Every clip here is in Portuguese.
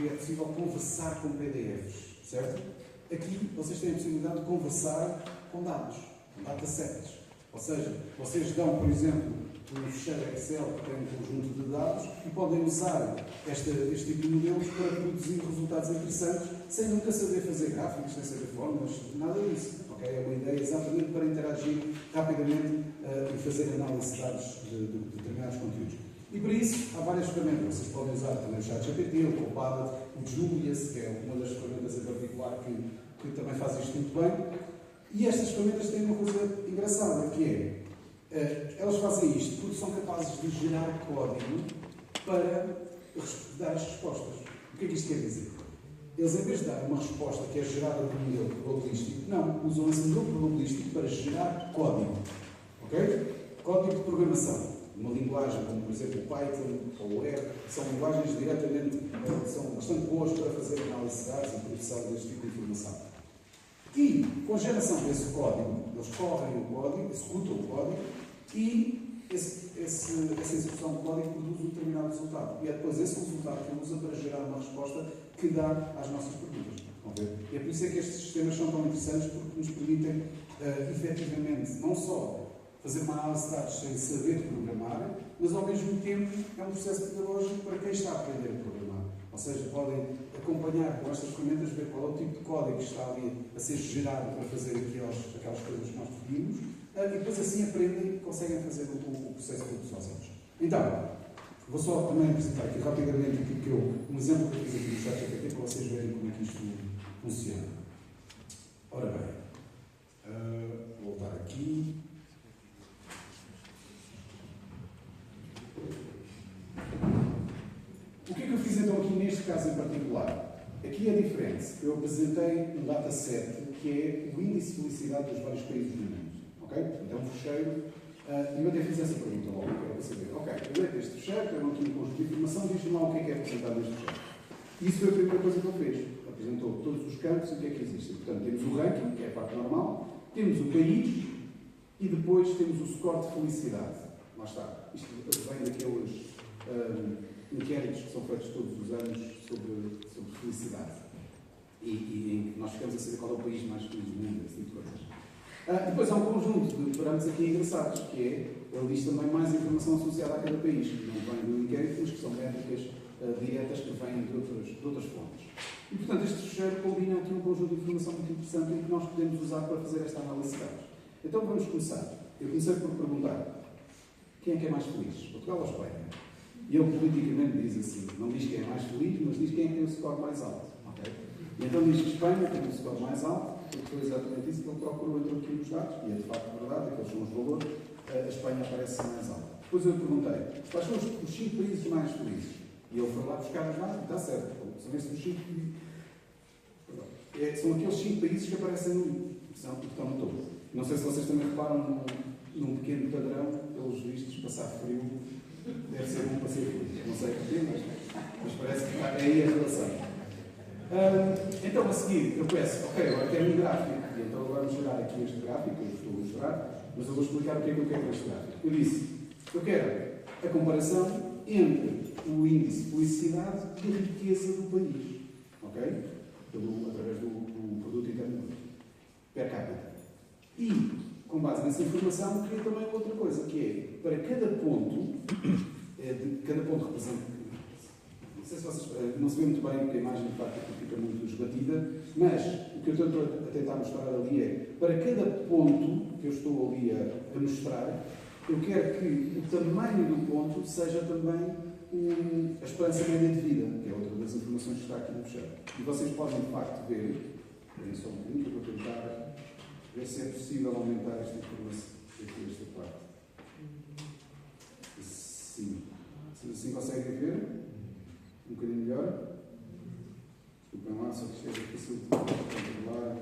que é possível conversar com PDFs, certo? Aqui vocês têm a possibilidade de conversar com dados, com datasets. Ou seja, vocês dão, por exemplo, um ficheiro Excel que tem um conjunto de dados e podem usar este tipo de modelos para produzir resultados interessantes sem nunca saber fazer gráficos, sem saber fórmulas, nada disso. Okay? É uma ideia exatamente para interagir rapidamente e fazer análise de dados de determinados conteúdos. E para isso há várias ferramentas. Vocês podem usar também o ChatGPT, o Copilot, o Julius, que é uma das ferramentas em particular que também faz isto muito bem. E estas ferramentas têm uma coisa engraçada, que é elas fazem isto porque são capazes de gerar código para dar as respostas. O que é que isto quer dizer? Eles, em vez de dar uma resposta que é gerada por um modelo probabilístico, não, usam esse modelo probabilístico para gerar código. Ok? Código de programação. Uma linguagem como, por exemplo, Python ou o R, são linguagens diretamente, são bastante boas para fazer análise de dados e produção deste tipo de informação. E, com a geração desse código, eles correm o código, executam o código e essa execução do código produz um determinado resultado. E é depois esse resultado que ele usa para gerar uma resposta que dá às nossas perguntas. E é por isso é que estes sistemas são tão interessantes, porque nos permitem, efetivamente, não só fazer uma análise de dados sem saber programar, mas ao mesmo tempo é um processo pedagógico para quem está a aprender a programar. Ou seja, podem acompanhar com estas ferramentas, ver qual é o tipo de código que está ali a ser gerado para fazer aquelas coisas que nós pedimos, e depois assim aprendem e conseguem fazer o processo todo sozinhos. Então, vou só também apresentar aqui rapidamente um exemplo que eu fiz aqui no ChatGPT para vocês verem como é que isto funciona. Ora bem, vou voltar aqui. O que é que eu fiz então aqui neste caso em particular? Aqui é diferente. Eu apresentei um dataset que é o índice de felicidade dos vários países do mundo. Ok? Portanto, é um fecheiro. E eu até fiz essa pergunta logo, que era para saber. Ok, eu leio este fecheiro, tenho aqui um conjunto de informação, diz-me lá o que é apresentado neste fecheiro. Isso foi a primeira coisa que ele fez. Apresentou todos os campos e o que é que existe. Portanto, temos o ranking, que é a parte normal, temos o país e depois temos o score de felicidade. Lá está. Isto vem daqueles inquéritos que são feitos todos os anos sobre felicidade. E nós ficamos a saber qual é o país mais feliz do mundo, esse tipo de coisas. Depois há um conjunto de parâmetros aqui engraçados, que é, ele diz também mais informação associada a cada país, que não vem do inquérito, mas que são métricas diretas que vêm de outras fontes. E, portanto, este fecheiro combina aqui um conjunto de informação muito interessante e que nós podemos usar para fazer esta análise de dados. Então vamos começar. Eu comecei por perguntar, quem é que é mais feliz? Portugal ou Espanha? E ele politicamente diz assim, não diz quem é mais feliz, mas diz quem é que tem o score mais alto. Okay? E então diz que Espanha tem o score mais alto, porque foi exatamente isso que ele procurou entre aqui nos dados, e é de facto verdade, aqueles são os valores, a Espanha aparece mais alta. Depois eu perguntei, quais são os 5 países mais felizes? E ele foi lá buscar as mais, e está certo, são esses os 5 são aqueles 5 países que aparecem no livro, que estão no topo. Não sei se vocês também reparam num pequeno padrão, pelos vistos, passar frio deve ser bom para ser feliz. Não sei porquê, mas parece que é aí a relação. Então, a seguir, eu peço, ok, agora quero um gráfico. E então agora vamos chegar aqui este gráfico, eu estou a mostrar, mas eu vou explicar o que é que eu quero neste gráfico. Eu disse, eu quero a comparação entre o índice de felicidade e a riqueza do país. Ok? Através do produto interno bruto. Per capita. E, com base nessa informação, queria também outra coisa, que é, para cada ponto representa, não sei se vocês, não se vê muito bem, porque a imagem de facto fica muito esbatida, mas o que eu estou a tentar mostrar ali é, para cada ponto que eu estou ali a mostrar, eu quero que o tamanho do ponto seja também a esperança média de vida, que é outra das informações que está aqui no fecheiro. E vocês podem, de facto, ver, só um bocadinho, que eu vou tentar ver se é possível aumentar esta informação, aqui esta parte. Sim. Se assim conseguem ver, um bocadinho melhor. Desculpem lá, só que isto é difícil de controlar.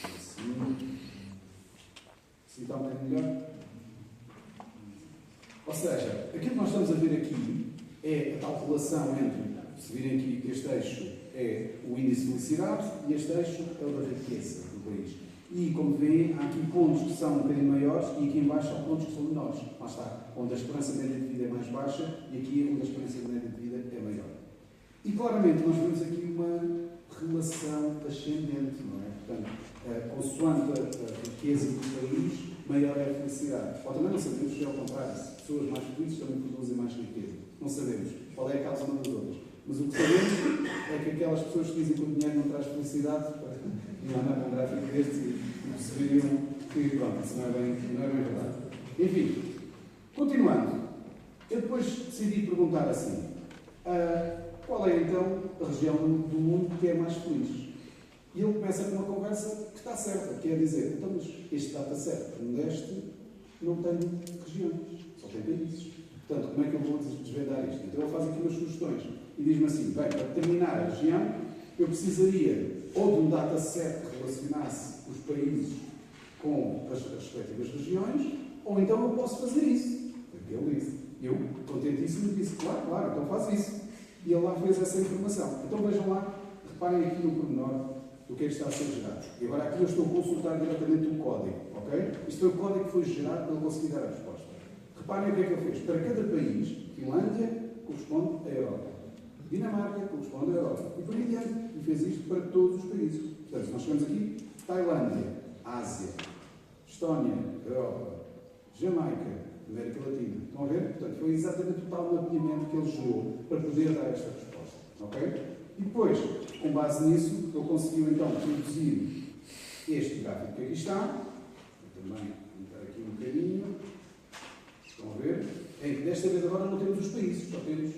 Assim. Assim está um bocadinho melhor. Ou seja, aquilo que nós estamos a ver aqui é a tal relação entre, se virem aqui, este eixo é o índice de felicidade e este eixo é o da riqueza do país. E, como veem, há aqui pontos que são um bocadinho maiores e aqui em baixo há pontos que são menores. Lá está, onde a esperança média de vida é mais baixa e aqui onde a esperança média de vida é maior. E claramente nós vemos aqui uma relação ascendente, não é? Portanto, consoante a riqueza do país, maior é a felicidade. Ou também não sabemos se é ao contrário, se pessoas mais felizes também produzem mais riqueza. Não sabemos qual é a causa uma das outras. Mas o que sabemos é que aquelas pessoas que dizem que o dinheiro não traz felicidade, não andam com um gráfico destes e perceberiam que, pronto, isso não é bem verdade. Enfim, continuando, eu depois decidi perguntar assim, qual é então a região do mundo que é mais feliz? E ele começa com uma conversa que está certa, que é dizer, então, mas este está certo, o Nordeste não tem regiões, só tem países. Portanto, como é que eu vou desvendar isto? Então ele faz aqui umas sugestões e diz-me assim, bem, para determinar a região, eu precisaria ou de um dataset que relacionasse os países com as respectivas regiões, ou então eu posso fazer isso. Foi o que ele disse. Eu, contentíssimo, disse, claro, então faz isso. E ele lá fez essa informação. Então vejam lá, reparem aqui no pormenor do que é que está a ser gerado. E agora aqui eu estou a consultar diretamente o código, ok? Isto foi o código que foi gerado para ele conseguir dar a resposta. Reparem o que é que ele fez. Para cada país, Finlândia corresponde à Europa. Dinamarca corresponde à Europa. E por aí adiante. E fez isto para todos os países. Portanto, nós chegamos aqui, Tailândia, Ásia, Estónia, Europa, Jamaica, América Latina. Estão a ver? Portanto, foi exatamente o tal mapeamento que ele gerou para poder dar esta resposta. Ok? E depois, com base nisso, ele conseguiu então produzir este gráfico que aqui está. Vou também aumentar aqui um bocadinho. Estão a ver? É que desta vez agora não temos os países, só temos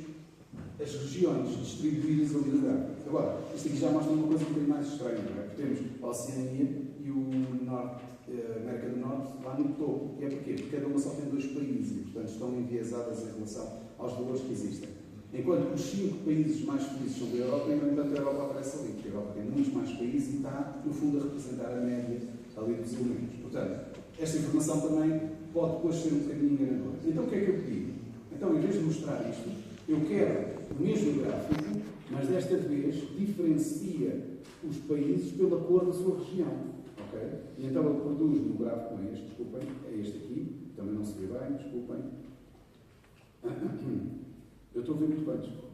as regiões distribuídas ali no gráfico. Agora, isto aqui já mostra uma coisa um bocadinho mais estranha, não é? Porque temos a Oceania e o Norte, a América do Norte lá no topo. E é porquê? Porque cada uma só tem 2 países e, portanto, estão enviesadas em relação aos valores que existem. Enquanto os 5 países mais felizes são da Europa, e, no entanto, a Europa aparece ali, porque a Europa tem muitos mais países e está, no fundo, a representar a média ali dos elementos. Portanto, esta informação também pode depois ser um bocadinho enganadora. Então, o que é que eu pedi? Então, em vez de mostrar isto, eu quero o mesmo gráfico, mas desta vez diferencia os países pela cor da sua região. Okay? E então ele produz no gráfico, não é este, desculpem, é este aqui, também não se vê bem, desculpem. Eu estou a ver muito bem, desculpa.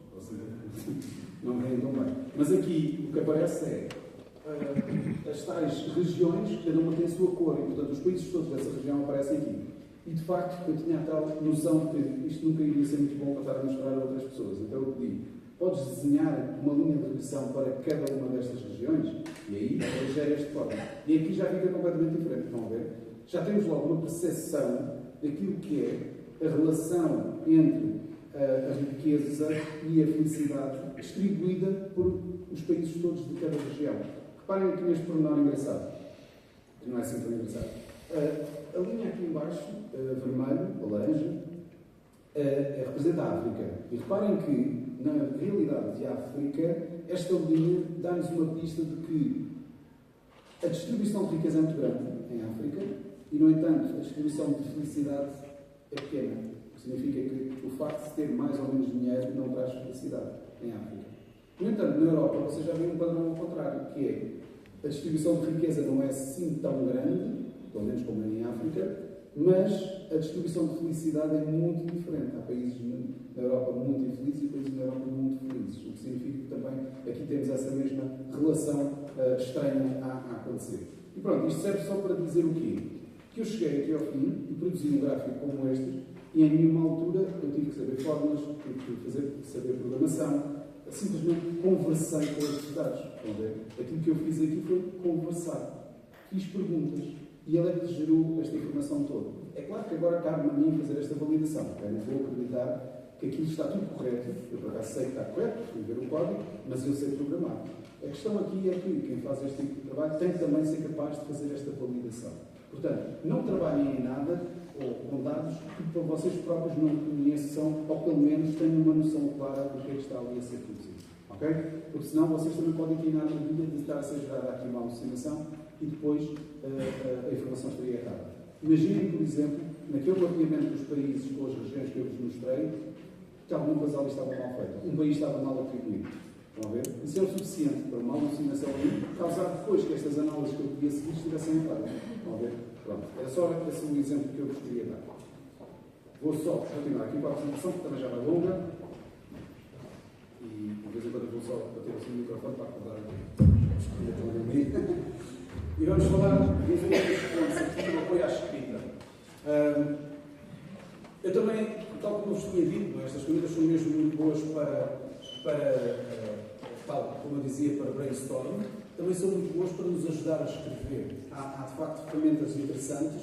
Não me veem tão bem. Mas aqui o que aparece é as tais regiões, cada uma tem a sua cor, e portanto os países todos dessa região aparecem aqui. E de facto eu tinha a tal noção que isto nunca iria ser muito bom para estar a mostrar a outras pessoas. Então eu pedi, podes desenhar uma linha de regressão para cada uma destas regiões? E aí eu gero este código. E aqui já fica completamente diferente, estão a ver? Já temos logo uma percepção daquilo que é a relação entre a riqueza e a felicidade distribuída por os países todos de cada região. Reparem aqui neste pormenor engraçado, que não é sempre tão engraçado. A linha aqui embaixo, vermelho, laranja, representa a África. E reparem que, na realidade de África, esta linha dá-nos uma pista de que a distribuição de riqueza é muito grande em África e, no entanto, a distribuição de felicidade é pequena. O que significa que o facto de ter mais ou menos dinheiro não traz felicidade em África. No entanto, na Europa, vocês já veem um padrão ao contrário, que é a distribuição de riqueza não é assim tão grande, pelo menos como é em África, mas a distribuição de felicidade é muito diferente. Há países na Europa muito infelizes e países na Europa muito felizes. O que significa que também aqui temos essa mesma relação estranha a acontecer. E pronto, isto serve só para dizer o quê? Que eu cheguei aqui ao fim e produzi um gráfico como este e em nenhuma altura eu tive que saber fórmulas, tive que saber programação, simplesmente conversei com estes dados. Aquilo que eu fiz aqui foi conversar. Fiz perguntas. E ele é que gerou esta informação toda. É claro que agora cabe a mim fazer esta validação. Eu não vou acreditar que aquilo está tudo correto. Eu, por acaso, sei que está correto, fui ver o código, mas eu sei programar. A questão aqui é que quem faz este tipo de trabalho tem que também ser capaz de fazer esta validação. Portanto, não trabalhem em nada ou com dados que para vocês próprios não conheçam, ou pelo menos tenham uma noção clara do que é que está ali a ser produzido. Ok? Porque senão vocês também podem cair na dúvida de estar a ser gerada aqui uma alucinação e depois a informação estaria errada. Imaginem, por exemplo, naquele mapeamento dos países com as regiões que eu vos mostrei, que alguma coisa ali estava mal feita. Um país estava mal atribuído. Estão a ver? Isso é o suficiente para uma alucinação ali causar depois que estas análises que eu podia seguir estivessem erradas. Estão a ver? Pronto. Era só esse o exemplo que eu vos queria dar. Vou só continuar aqui com a apresentação, que também já vai longa. e de vez em quando eu vou só bater assim no microfone para acordar e vamos falar destes pontos aqui do apoio à escrita. Eu também, tal como eu vos tinha dito, estas ferramentas são mesmo muito boas tal como eu dizia, para brainstorm, também são muito boas para nos ajudar a escrever. Há de facto ferramentas interessantes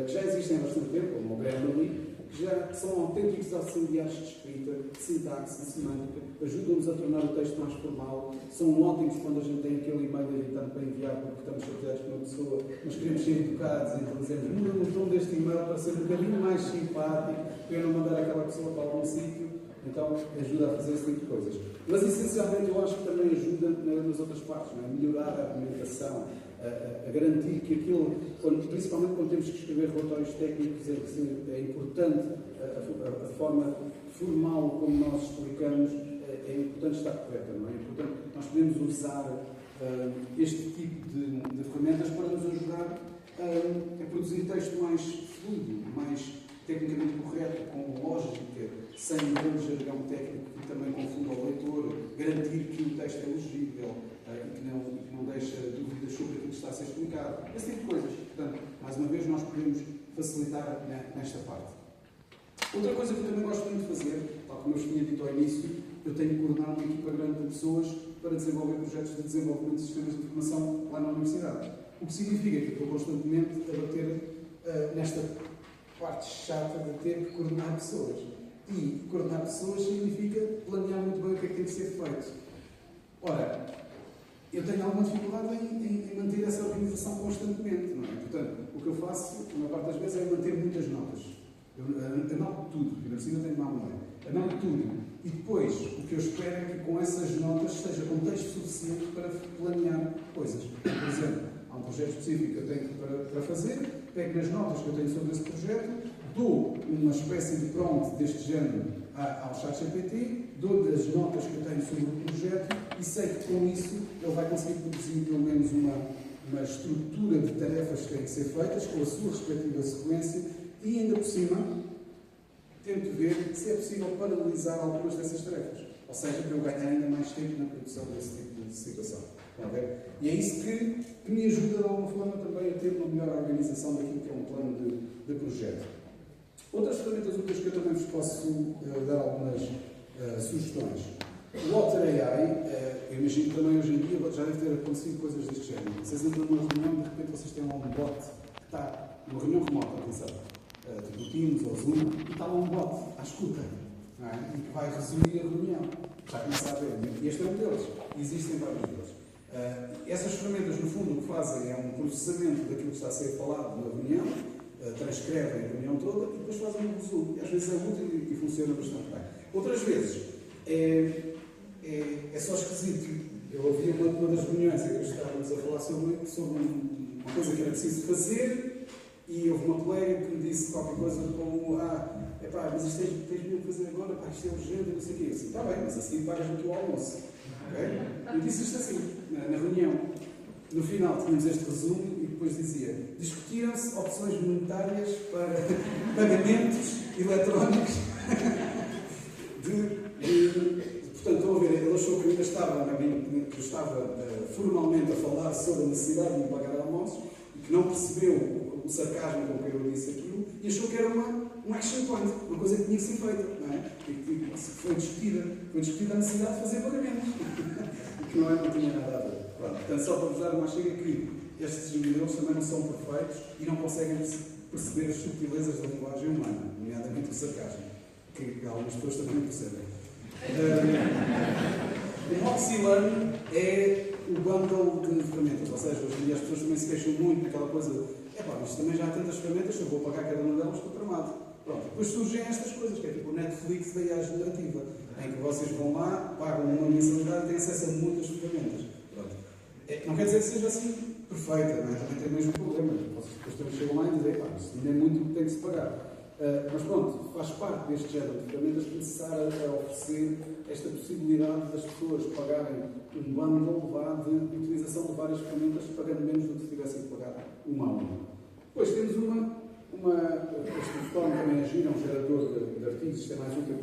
que já existem há bastante tempo, como o Grammarly, que já são autênticos auxiliares de escrita, de sintaxe, de semântica, ajudam-nos a tornar o texto mais formal, são ótimos quando a gente tem aquele e-mail irritante para enviar porque estamos chateados com uma pessoa, mas queremos ser educados, então dizemos, muda o tom deste e-mail para ser um bocadinho mais simpático, para eu não mandar aquela pessoa para algum sítio, então ajuda a fazer esse tipo de coisas. Mas essencialmente eu acho que também ajuda nas outras partes, não é? Melhorar a argumentação, a garantir que aquilo, principalmente quando temos que escrever relatórios técnicos, é importante a forma formal como nós explicamos, é importante estar correta, não é? Portanto, nós podemos usar este tipo de ferramentas para nos ajudar a produzir texto mais fluido, mais tecnicamente correto, com lógica, sem grande jargão técnico que também confunda o leitor, garantir que o texto é legível e que não deixa dúvidas sobre aquilo que está a ser explicado. Esse tipo de coisas. Portanto, mais uma vez, nós podemos facilitar nesta parte. Outra coisa que eu também gosto muito de fazer, tal como eu vos tinha dito ao início, eu tenho coordenado uma equipa grande de pessoas para desenvolver projetos de desenvolvimento de sistemas de informação lá na universidade. O que significa que eu estou constantemente a bater nesta parte chata de ter que coordenar pessoas. E coordenar pessoas significa planear muito bem o que é que tem que ser feito. Ora, eu tenho alguma dificuldade em manter essa organização constantemente, não é? Portanto, o que eu faço, a maior parte das vezes, é manter muitas notas. Eu anoto tudo, e assim eu tenho má memória. Anoto tudo. E depois, o que eu espero é que com essas notas esteja contexto suficiente para planear coisas. Por exemplo, há um projeto específico que eu tenho para fazer, pego nas notas que eu tenho sobre esse projeto, dou uma espécie de prompt deste género ao ChatGPT, dou-lhe as notas que eu tenho sobre o projeto e sei que com isso ele vai conseguir produzir pelo menos uma estrutura de tarefas que têm que ser feitas com a sua respectiva sequência e ainda por cima tento ver se é possível paralelizar algumas dessas tarefas. Ou seja, para eu ganhar ainda mais tempo na produção desse tipo de situação. E é isso que me ajuda de alguma forma também a ter uma melhor organização daquilo que é um plano de projeto. Outras ferramentas úteis que eu também vos posso dar algumas sugestões. O Otter AI, eu imagino que também hoje em dia já deve ter acontecido coisas deste género. Vocês entram numa reunião e de repente vocês têm lá um bot que está numa reunião remota, atenção, tipo o Teams ou Zoom, e está lá um bot à escuta, não é? E que vai resumir a reunião. Já começa a ver. E este é um deles. Existem vários deles. Essas ferramentas, no fundo, o que fazem é um processamento daquilo que está a ser falado na reunião, transcrevem a reunião toda e depois fazem um resumo. E às vezes é útil e funciona bastante bem. Outras vezes é só esquisito. Eu ouvi uma das reuniões em que estávamos a falar sobre uma coisa que era preciso fazer e houve uma colega que me disse qualquer coisa como mas isto tens mesmo que fazer agora, isto é urgente, não sei o quê. Eu disse, está bem, mas assim pagas no teu almoço. Okay? Eu disse isto assim, na reunião. No final tínhamos este resumo e depois dizia: discutiram-se opções monetárias para pagamentos eletrónicos. Portanto, estão a ver, ele achou que eu ainda estava formalmente a falar sobre a necessidade de me pagar almoços e que não percebeu o sarcasmo com que eu disse aquilo e achou que era um action point, uma coisa que tinha que ser feita, não é? E que foi discutida a necessidade de fazer pagamentos. Que não tinha nada a ver. Pronto, portanto, só para vos dar uma chega que estes modelos também não são perfeitos e não conseguem perceber as subtilezas da linguagem humana, nomeadamente o sarcasmo, que algumas pessoas também não percebem. O Moxie Learn é o bundle de ferramentas, ou seja, hoje em dia as pessoas também se queixam muito daquela coisa, mas também já há tantas ferramentas, se eu vou pagar cada uma delas, estou tramado. Pronto, depois surgem estas coisas, que é tipo o Netflix da IA generativa, em que vocês vão lá, pagam uma mensalidade e têm acesso a muitas ferramentas. Pronto. Não quer dizer que seja assim perfeita, não é? Também tem o mesmo problema. Vocês depois também chegam lá e dizem, isso ainda é muito o que tem que se pagar. Mas pronto, faz parte deste género de ferramentas começar a oferecer esta possibilidade das pessoas pagarem um bundle de utilização de várias ferramentas, pagando menos do que se tivessem que pagar uma a uma. Depois temos uma Este botão também é um gerador de artigos, isto é mais útil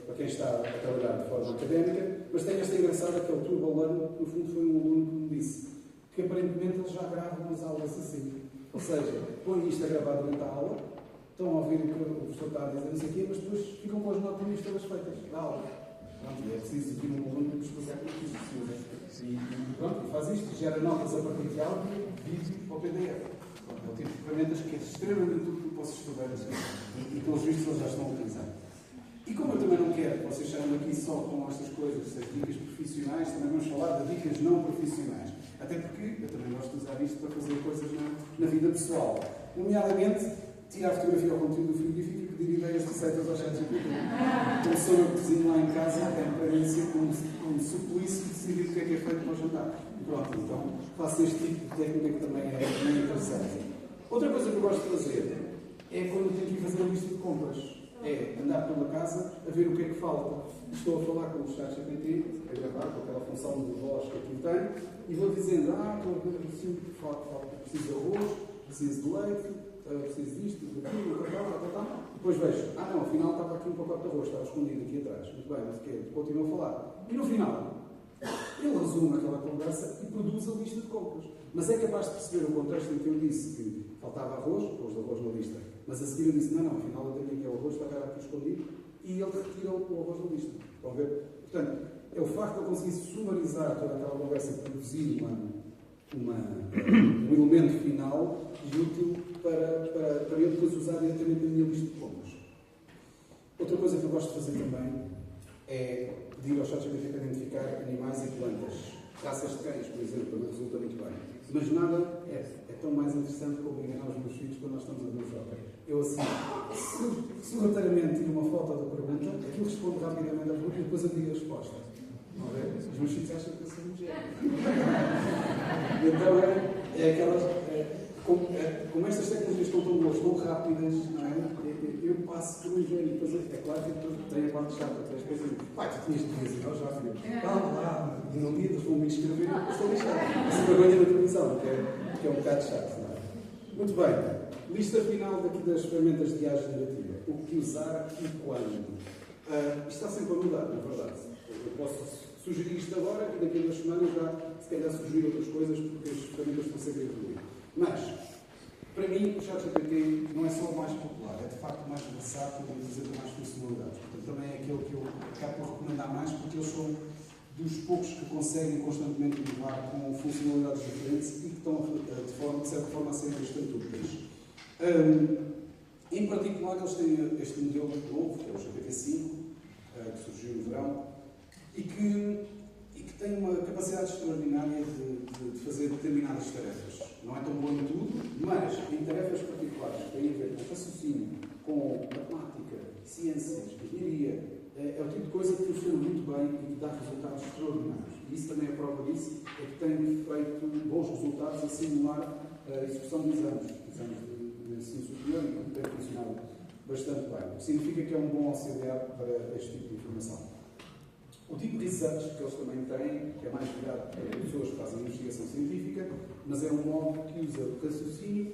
para quem está a trabalhar de forma académica, mas tem esta engraçada que é o TurboLearn, no fundo foi um aluno que me disse que aparentemente ele já grava umas aulas assim. Ou seja, põe isto a gravar durante a aula, estão a ouvir o que o professor está a dizer, não sei o quê, mas depois ficam com as notinhas todas feitas da aula. Pronto, é preciso vir um aluno para explicar como é que isso se usa. E pronto, faz isto, gera notas a partir de áudio, vídeo ou PDF. Pronto, é o tipo de ferramentas que é extremamente útil para os estudantes e pelos vistos eles já estão a utilizar. E como eu também não quero que vocês saiam aqui só com estas coisas, estas dicas profissionais, também vamos falar de dicas não profissionais. Até porque eu também gosto de usar isto para fazer coisas na vida pessoal. Nomeadamente, tirar fotografia ao conteúdo do frigorífico e pedir ideias de receitas aos ChatGPT. Como sou eu que cozinho lá em casa, para mim ser um suplício de decidir o que é feito para o jantar. E pronto, então faço este tipo de técnica que também é interessante. Outra coisa que eu gosto de fazer é quando tenho que ir fazer uma lista de compras. É andar pela casa a ver o que é que falta. Estou a falar com o ChatGPT, a gravar com aquela função de voz que aquilo tem, e vou dizendo, estou a ver, preciso de arroz, preciso de leite, preciso disto, daquilo, tal. Depois vejo, não, afinal estava aqui um pacote de arroz, estava escondido aqui atrás. Muito bem, mas o quê? Continuo a falar. E no final, ele resume aquela conversa e produz a lista de compras. Mas é capaz de perceber o contexto em que eu disse que faltava arroz, pôs arroz na lista, mas a seguir eu disse, não, afinal eu tenho aqui o arroz, está aqui escondido, e ele retira o arroz da lista. Estão a ver? Portanto, é o facto de eu conseguir sumarizar toda aquela conversa e produzir um elemento final e útil para eu depois usar diretamente na minha lista de compras. Outra coisa que eu gosto de fazer também é pedir ao ChatGPT para identificar animais e plantas. Raças de cães, por exemplo, também resulta muito bem. Mas nada é tão mais interessante como enganar os meus filhos quando nós estamos a ver o shopping. Eu, assim, sorrateiramente tiro uma foto da pergunta, aquilo responde rapidamente à pergunta e depois eu digo a resposta. Não é? Os meus filhos acham que eu sou um gênio. Então, é aquelas... como estas tecnologias estão tão boas, tão rápidas, não é? Eu passo por um gênio. Depois, é claro que depois tem a parte chata, que as coisas dizem, pai, tu tinhas de dizer, já filho, lá, e não dias, vão me escrever, e depois estou lixado. Essa vergonha da televisão, que é um bocado chato, não é? Muito bem, lista final daqui das ferramentas de IA generativa. O que usar e quando. Isto está sempre a mudar, na verdade. Eu posso sugerir isto agora e daqui a 2 semanas já, se calhar, sugerir outras coisas, porque as ferramentas estão sempre a evoluir. Mas, para mim, o ChatGPT não é só o mais popular, é de facto o mais versátil e dizer com mais funcionalidades. Portanto, também é aquele que eu acabo por recomendar mais, porque eles são dos poucos que conseguem constantemente inovar com funcionalidades diferentes e que estão, de certa forma, a ser bastante úteis. Em particular, eles têm este modelo novo, que é o GPT-5, que surgiu no verão, e que tem uma capacidade extraordinária de fazer determinadas tarefas. Não é tão bom em tudo, mas em tarefas particulares que têm a ver com raciocínio, com matemática, ciências, engenharia, é o tipo de coisa que funciona muito bem e que dá resultados extraordinários. E isso também é a prova disso, é que tem feito bons resultados a simular a execução de exames de ensino superior e que tem funcionado bastante bem. O que significa que é um bom auxiliar para este tipo de informação. O tipo de research que eles também têm, que é mais virado para pessoas que fazem investigação científica, mas é um modo que usa o raciocínio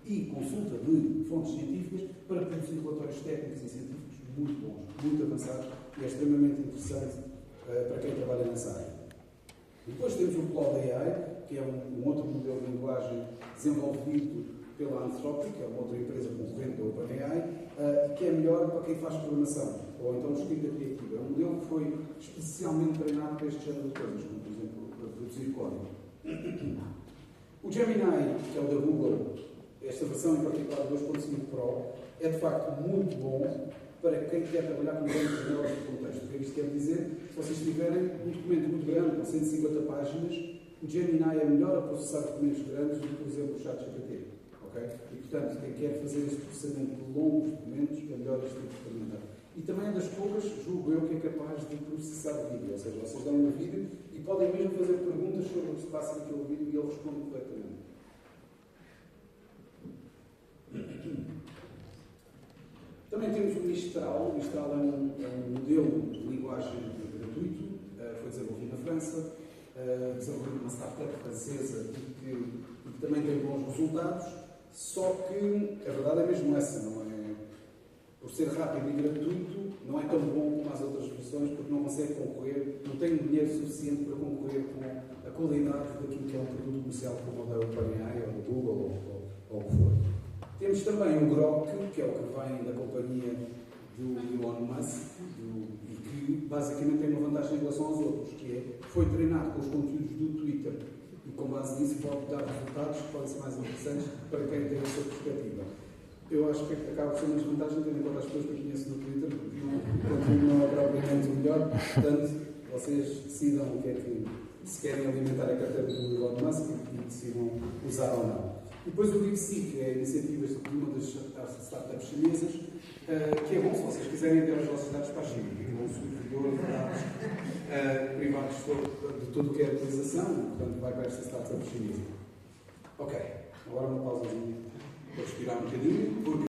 e consulta de fontes científicas para produzir relatórios técnicos e científicos muito bons, muito avançados e é extremamente interessante para quem trabalha nessa área. Depois temos o Claude AI, que é um outro modelo de linguagem desenvolvido pela Anthropic, que é uma outra empresa concorrente da OpenAI, que é melhor para quem faz programação, ou então escrita criativa. É um modelo que foi especialmente treinado para este género de coisas, como, por exemplo, para produzir código. O Gemini, que é o da Google, esta versão em particular 2.5 Pro, é de facto muito bom para quem quer trabalhar com grandes janelas de contexto. O que é que isto quer dizer? Se vocês tiverem um documento muito grande, com 150 páginas, o Gemini é melhor a processar documentos grandes do que, por exemplo, o ChatGPT. Okay? E, portanto, quem quer fazer este processamento de longos documentos, é melhor este tipo de ferramenta. E também é das poucas, julgo eu, que é capaz de processar vídeo. Ou seja, vocês dão um vídeo e podem mesmo fazer perguntas sobre o que se passa naquele vídeo e ele responde corretamente. Também temos o Mistral. O Mistral é um modelo de linguagem gratuito, foi desenvolvido na França, desenvolvido uma startup francesa e que também tem bons resultados. Só que a verdade é mesmo essa, não é? Por ser rápido e gratuito, não é tão bom como as outras versões, porque não consegue concorrer, não tem dinheiro suficiente para concorrer com a qualidade daquilo que é um produto comercial como o da OpenAI ou do Google ou o que for. Temos também o Grok, que é o que vem da companhia do Elon Musk, e que basicamente tem uma vantagem em relação aos outros, que é, foi treinado com os conteúdos do Twitter e com base nisso pode dar resultados que podem ser mais interessantes para quem tem a sua perspectiva. Eu acho que acaba por ser uma desvantagem, tendo em conta as pessoas que eu conheço no Twitter, porque o conteúdo não é propriamente o melhor, portanto, vocês decidam o que é que, se querem alimentar a carteira do Elon Musk e decidam usar ou não. E depois o DeepSeek, que é a iniciativa de uma das startups chinesas, que é bom se vocês quiserem enviar os vossos dados para a China, que é um servidor de dados privados de tudo o que é utilização, portanto vai para esta startup chinesa. Ok, agora uma pausazinha para respirar um bocadinho, porque